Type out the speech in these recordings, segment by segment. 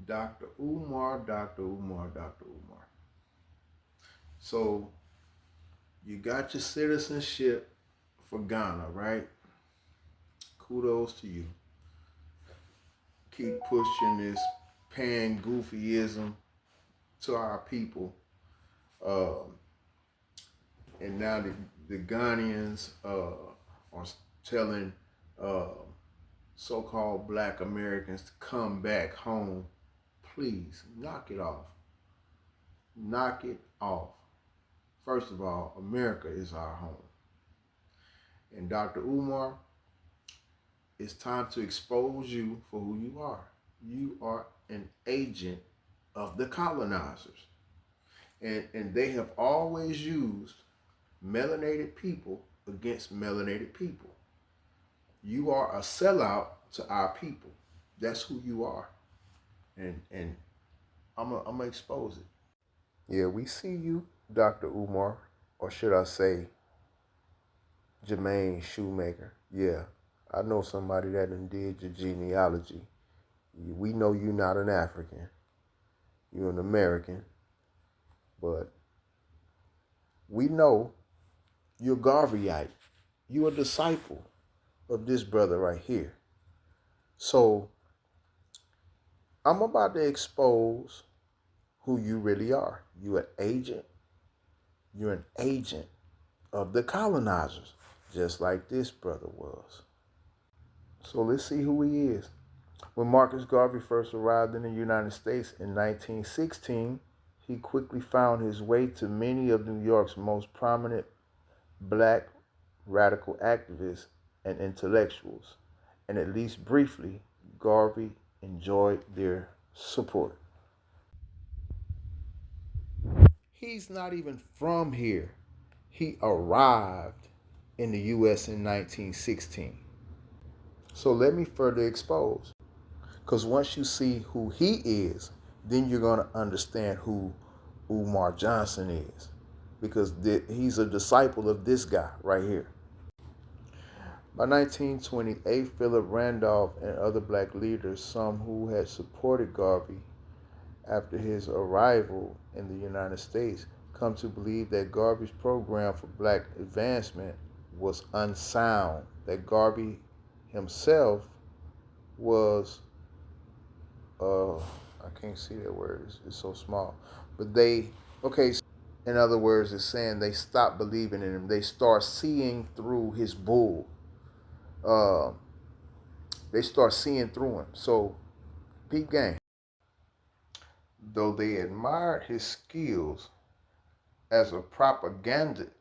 Dr. Umar, Dr. Umar, Dr. Umar. So you got your citizenship for Ghana, right? Kudos to you. Keep pushing this pan goofyism to our people. Um, and now the Ghanaians are telling uh, so-called black Americans to come back home. Please knock it off. Knock it off. First of all, America is our home. And Dr. Umar, it's time to expose you for who you are. You are an agent of the colonizers. And they have always used melanated people against melanated people. You are a sellout to our people. That's who you are. And I'm gonna expose it. Yeah, we see you, Dr. Umar, or should I say Jermaine Shoemaker. Yeah, I know somebody that done did your genealogy. We know you're not an African. You're an American. But we know you're Garveyite. You're a disciple of this brother right here. So I'm about to expose who you really are. You're an agent. You're an agent of the colonizers, just like this brother was. So let's see who he is. When Marcus Garvey first arrived in the United States in 1916, he quickly found his way to many of New York's most prominent black radical activists and intellectuals, and at least briefly, Garvey enjoyed their support. He's not even from here. He arrived in the U.S. in 1916. So let me further expose. Because once you see who he is, then you're going to understand who Umar Jonhson is. Because he's a disciple of this guy right here. By 1928, Philip Randolph and other black leaders, some who had supported Garvey after his arrival in the United States, come to believe that Garvey's program for black advancement was unsound, that Garvey himself was I can't see that word. It's so small. But okay. In other words, it's saying they stopped believing in him. They start seeing through his bull. Uh, they start seeing through him. So, peep game. Though they admired his skills as a propagandist,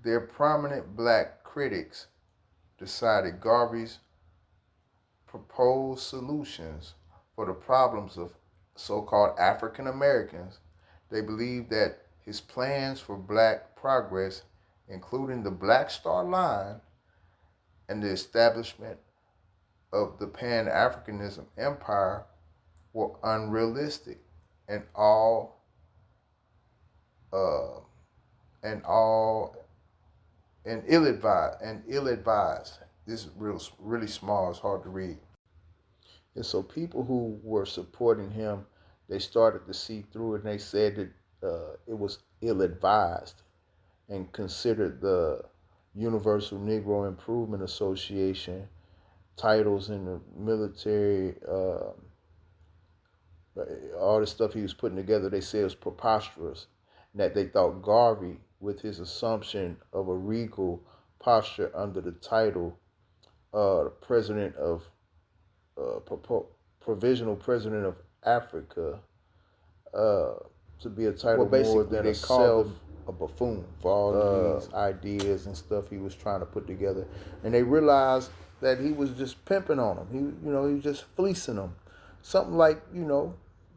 their prominent black critics decided Garvey's proposed solutions for the problems of so-called African Americans. They believed that his plans for black progress, including the Black Star Line and the establishment of the Pan-Africanism Empire, were unrealistic and all uh, and all and ill-advised. This is really small. It's hard to read. And so people who were supporting him, they started to see through it, and they said that it was ill-advised and considered the Universal Negro Improvement Association titles in the military, all the stuff he was putting together, they said it was preposterous. And that they thought Garvey, with his assumption of a regal posture under the title president of provisional president of Africa, to be a title more than they called him a buffoon for all of these ideas and stuff he was trying to put together. And they realized that he was just pimping on them. He was just fleecing them. Something like,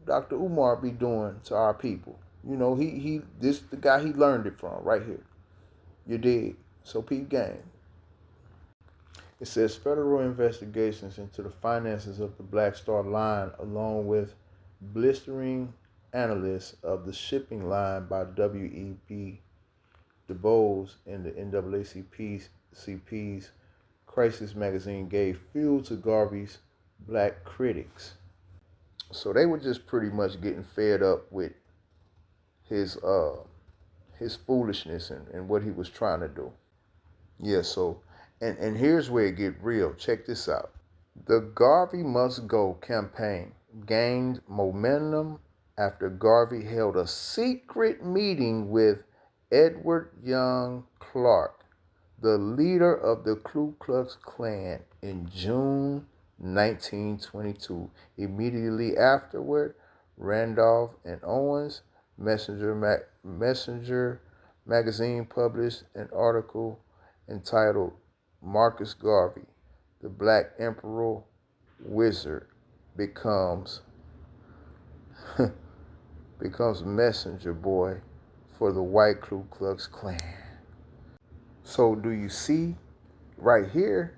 Dr. Umar be doing to our people. This the guy he learned it from right here. You dig? So peep game. It says federal investigations into the finances of the Black Star Line, along with blistering analysis of the shipping line by W.E.B. Du Bois in the NAACP's Crisis magazine gave fuel to Garvey's black critics. So they were just pretty much getting fed up with his his foolishness and what he was trying to do. Yeah, so and here's where it get real. Check this out. The Garvey Must Go campaign gained momentum after Garvey held a secret meeting with Edward Young Clark, the leader of the Ku Klux Klan, in June 1922. Immediately afterward, Randolph and Owens Messenger magazine published an article entitled Marcus Garvey, the Black Emperor Wizard, becomes messenger boy for the white Ku Klux Klan. So do you see right here?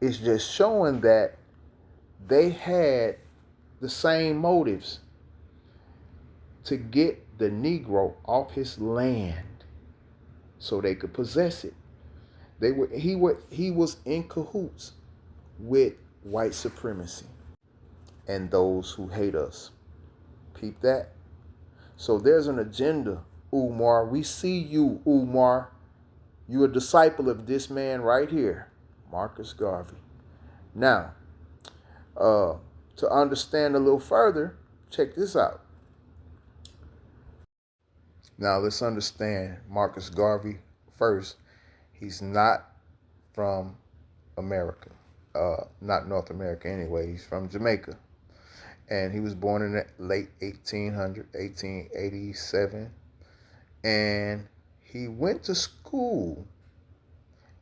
It's just showing that they had the same motives to get the Negro off his land so they could possess it. He was in cahoots with white supremacy and those who hate us. Peep that. So there's an agenda, Umar. We see you, Umar. You're a disciple of this man right here, Marcus Garvey. Now, to understand a little further, check this out. Now, let's understand Marcus Garvey first. He's not from America, not North America anyway. He's from Jamaica. And he was born in the late 1887. And he went to school.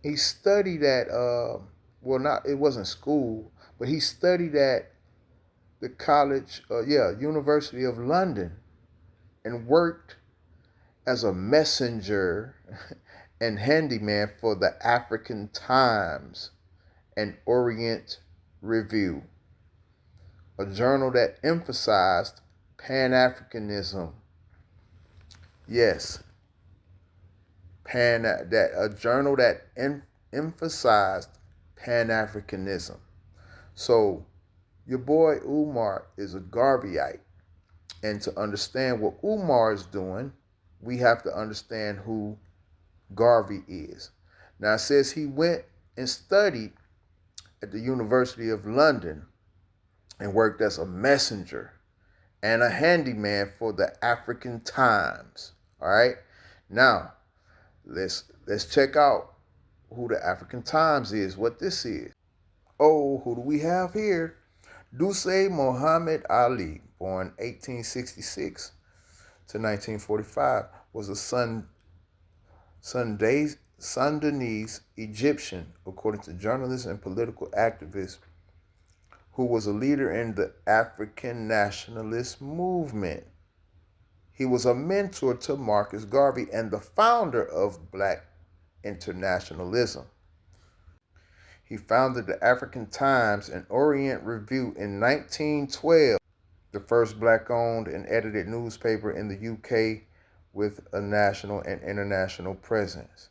He studied at, it wasn't school, but he studied at the University of London, and worked as a messenger and handyman for the African Times and Orient Review, a journal that emphasized Pan-Africanism. Yes, a journal that emphasized Pan-Africanism. So your boy Umar is a Garveyite. And to understand what Umar is doing, we have to understand who Garvey is. Now it says he went and studied at the University of London and worked as a messenger and a handyman for the African Times. All right. Now let's check out who the African Times is, what this is. Oh, who do we have here? Duse Muhammad Ali, born 1866 to 1945, was a Sudanese Egyptian, according to journalist and political activist, who was a leader in the African nationalist movement. He was a mentor to Marcus Garvey and the founder of Black internationalism. He founded the African Times and Orient Review in 1912, the first black-owned and edited newspaper in the UK with a national and international presence.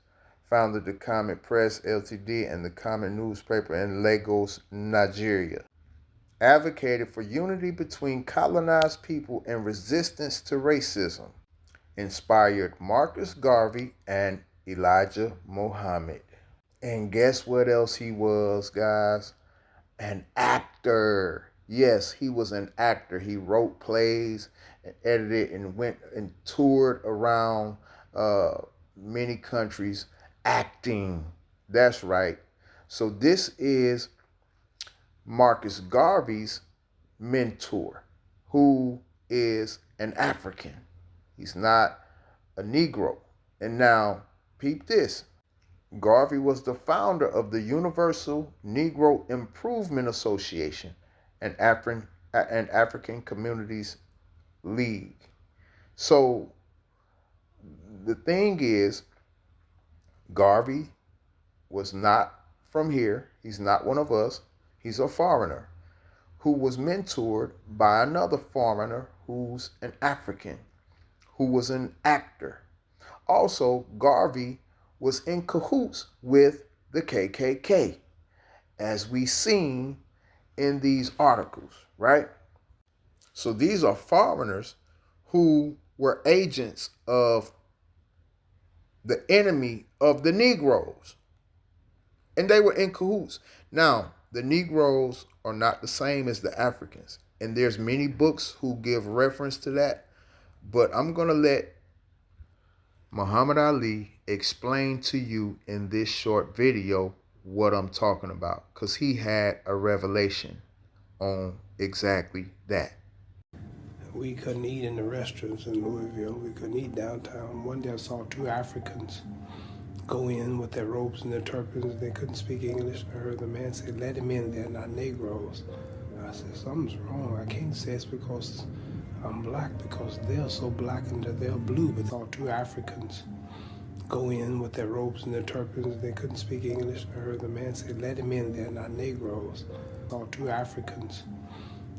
Founded the Comet Press Ltd. And the Comet newspaper in Lagos, Nigeria. Advocated for unity between colonized people and resistance to racism. Inspired Marcus Garvey and Elijah Muhammad. And guess what else he was, guys? An actor. Yes, he was an actor. He wrote plays and edited and went and toured around many countries acting. That's right. So this is Marcus Garvey's mentor, who is an African. He's not a Negro. And now, peep this. Garvey was the founder of the Universal Negro Improvement Association and African Communities League. So the thing is, Garvey was not from here. He's not one of us. He's a foreigner who was mentored by another foreigner who's an African, who was an actor. Also, Garvey was in cahoots with the KKK. as we seen in these articles, right? So these are foreigners who were agents of the enemy of the Negroes. And they were in cahoots. Now, the Negroes are not the same as the Africans. And there's many books who give reference to that. But I'm going to let Muhammad Ali explain to you in this short video what I'm talking about. Because he had a revelation on exactly that. We couldn't eat in the restaurants in Louisville. We couldn't eat downtown. One day I saw two Africans go in with their robes and their turbans. They couldn't speak English. I heard the man say, "Let him in, they're not Negroes." I said, "Something's wrong. I can't say it's because I'm black, because they're so black and they're blue." But I saw two Africans go in with their robes and their turbans. They couldn't speak English. I heard the man say, "Let him in, they're not Negroes." I saw two Africans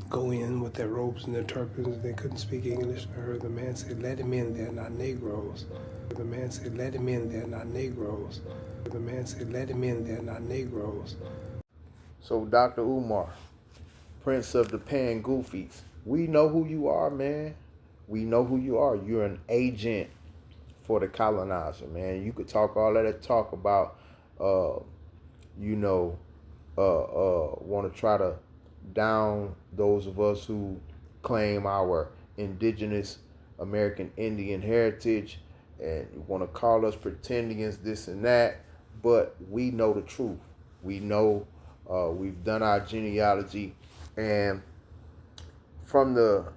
go in with their robes and their turbans. They couldn't speak English. I heard the man say, "Let him in, they're not Negroes." The man said, "Let him in, they're not Negroes." The man said, "Let him in, they're not Negroes." So Dr. Umar, Prince of the Pan Goofies, we know who you are, man. We know who you are. You're an agent for the colonizer, man. You could talk all of that talk about, want to try to down those of us who claim our indigenous American Indian heritage, and you want to call us pretendians, this and that. But we know the truth. We know, we've done our genealogy, and from the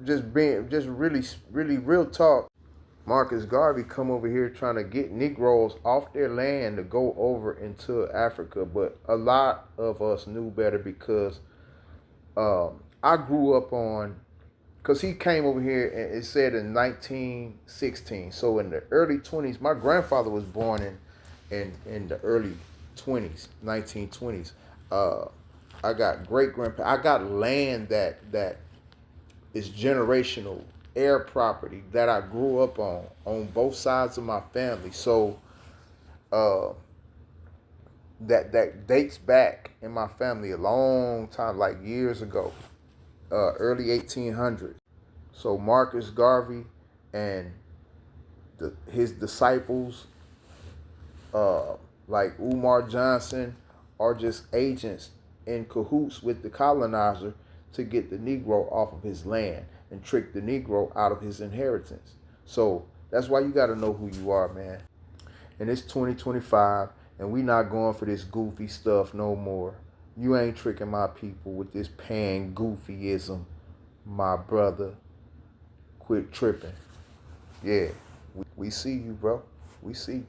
just really real talk, Marcus Garvey come over here trying to get Negroes off their land to go over into Africa. But a lot of us knew better, because I grew up on, because he came over here and it said in 1916. So in the early 20s, my grandfather was born in the early 20s, 1920s. I got great grandpa. I got land that is generational air property that I grew up on both sides of my family. So that dates back in my family a long time, like years ago, early 1800s. So Marcus Garvey and his disciples, like Umar Jonhson, are just agents in cahoots with the colonizer to get the Negro off of his land and trick the Negro out of his inheritance. So that's why you got to know who you are, man. And it's 2025, and we not going for this goofy stuff no more. You ain't tricking my people with this pan goofyism, my brother. Quit tripping. Yeah, we see you, bro. We see you.